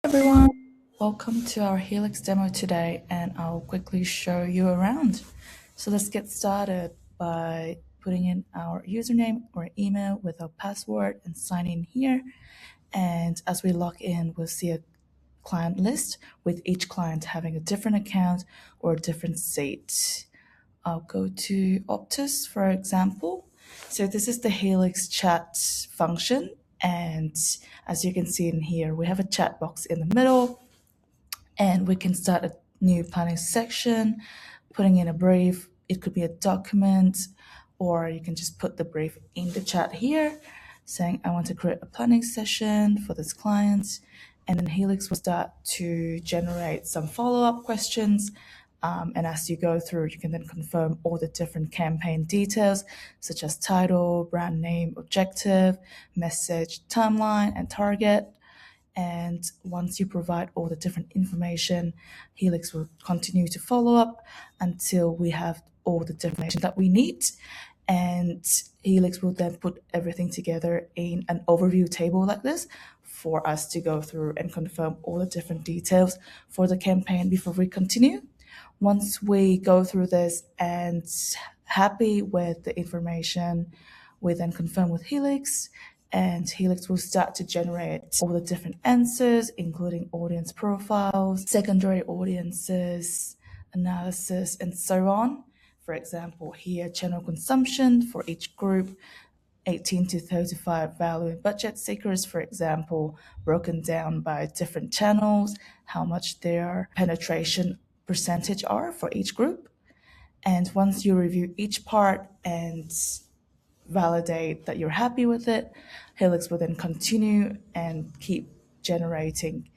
Everyone, welcome to our Helix demo today, and I'll quickly show you around. So let's get started by putting in our username or email with our password and sign in here. And as we log in, we'll see a client list with each client having a different account or a different seat. I'll go to Optus, for example. So this is the Helix chat function. And as you can see in here, we have a chat box in the middle, and we can start a new planning section, putting in a brief. It could be a document, or you can just put the brief in the chat here, saying, I want to create a planning session for this client. And then Helix will start to generate some follow-up questions. And as you go through, you can then confirm all the different campaign details, such as title, brand name, objective, message, timeline, and target. And once you provide all the different information, Helix will continue to follow up until we have all the information that we need. And Helix will then put everything together in an overview table like this for us to go through and confirm all the different details for the campaign before we continue. Once we go through this and happy with the information, we then confirm with Helix, and Helix will start to generate all the different answers, including audience profiles, secondary audiences, analysis, and so on. For example, here, channel consumption for each group, 18 to 35 value and budget seekers, for example, broken down by different channels, how much their penetration percentage are for each group. And once you review each part and validate that you're happy with it, Helix will then continue and keep generating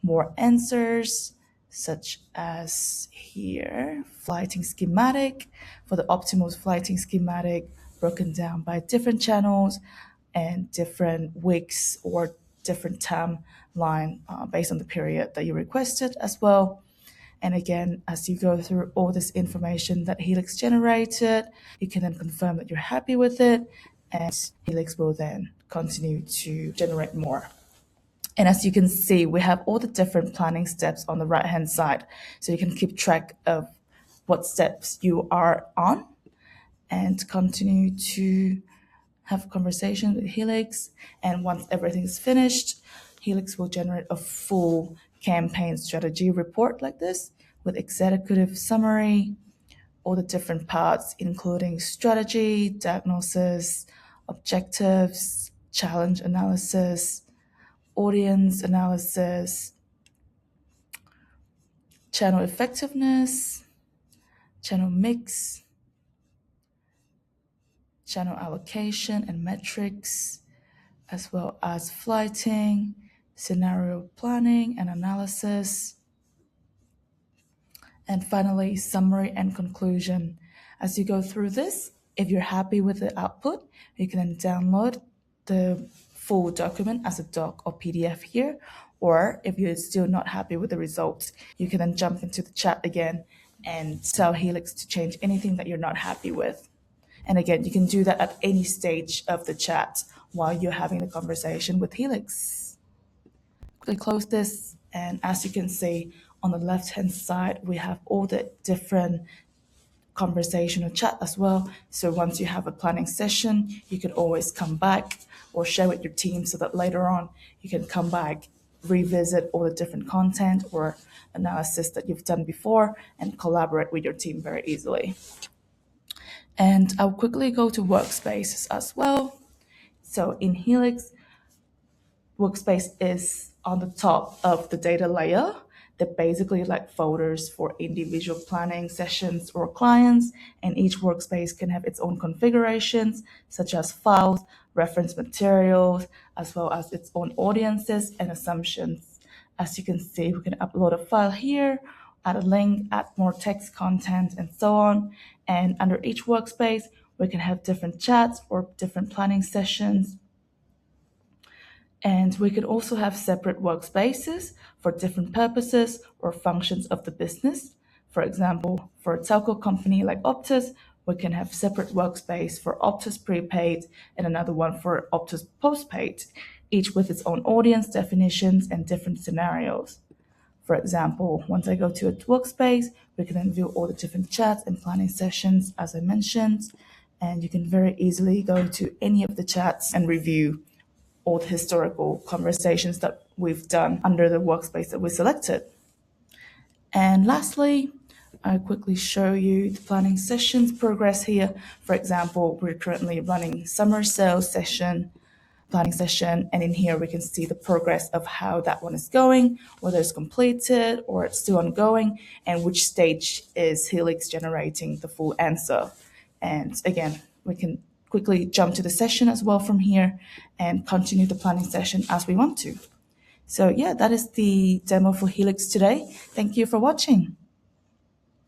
more answers, such as here, flighting schematic for the optimal flighting schematic broken down by different channels and different weeks or different timeline based on the period that you requested as well. And again, as you go through all this information that Helix generated, you can then confirm that you're happy with it, and Helix will then continue to generate more. And as you can see, we have all the different planning steps on the right-hand side. So you can keep track of what steps you are on and continue to have a conversation with Helix. And once everything is finished, Helix will generate a full campaign strategy report like this with executive summary, all the different parts, including strategy, diagnosis, objectives, challenge analysis, audience analysis, channel effectiveness, channel mix, channel allocation and metrics, as well as flighting, scenario planning and analysis, and finally, summary and conclusion. As you go through this, if you're happy with the output, you can then download the full document as a doc or PDF here. Or if you're still not happy with the results, you can then jump into the chat again and tell Helix to change anything that you're not happy with. And again, you can do that at any stage of the chat while you're having the conversation with Helix. Quickly close this, and as you can see on the left-hand side, we have all the different conversational chat as well. So once you have a planning session, you can always come back or share with your team so that later on you can come back, revisit all the different content or analysis that you've done before, and collaborate with your team very easily. And I'll quickly go to workspaces as well. So in Helix, workspace is on the top of the data layer. They're basically like folders for individual planning sessions or clients, and each workspace can have its own configurations, such as files, reference materials, as well as its own audiences and assumptions. As you can see, we can upload a file here, add a link, add more text content, and so on. And under each workspace, we can have different chats or different planning sessions. And we could also have separate workspaces for different purposes or functions of the business. For example, for a telco company like Optus, we can have separate workspace for Optus prepaid and another one for Optus postpaid. each with its own audience, definitions, and different scenarios. For example, once I go to a workspace, we can then view all the different chats and planning sessions, as I mentioned, and you can very easily go to any of the chats and review all the historical conversations that we've done under the workspace that we selected. And lastly, I quickly show you the planning sessions progress here. For example, we're currently running summer sales session, planning session, and in here we can see the progress of how that one is going, whether it's completed or it's still ongoing, and which stage is Helix generating the full answer. And again, we can quickly jump to the session as well from here and continue the planning session as we want to. So yeah, that is the demo for Helix today. Thank you for watching.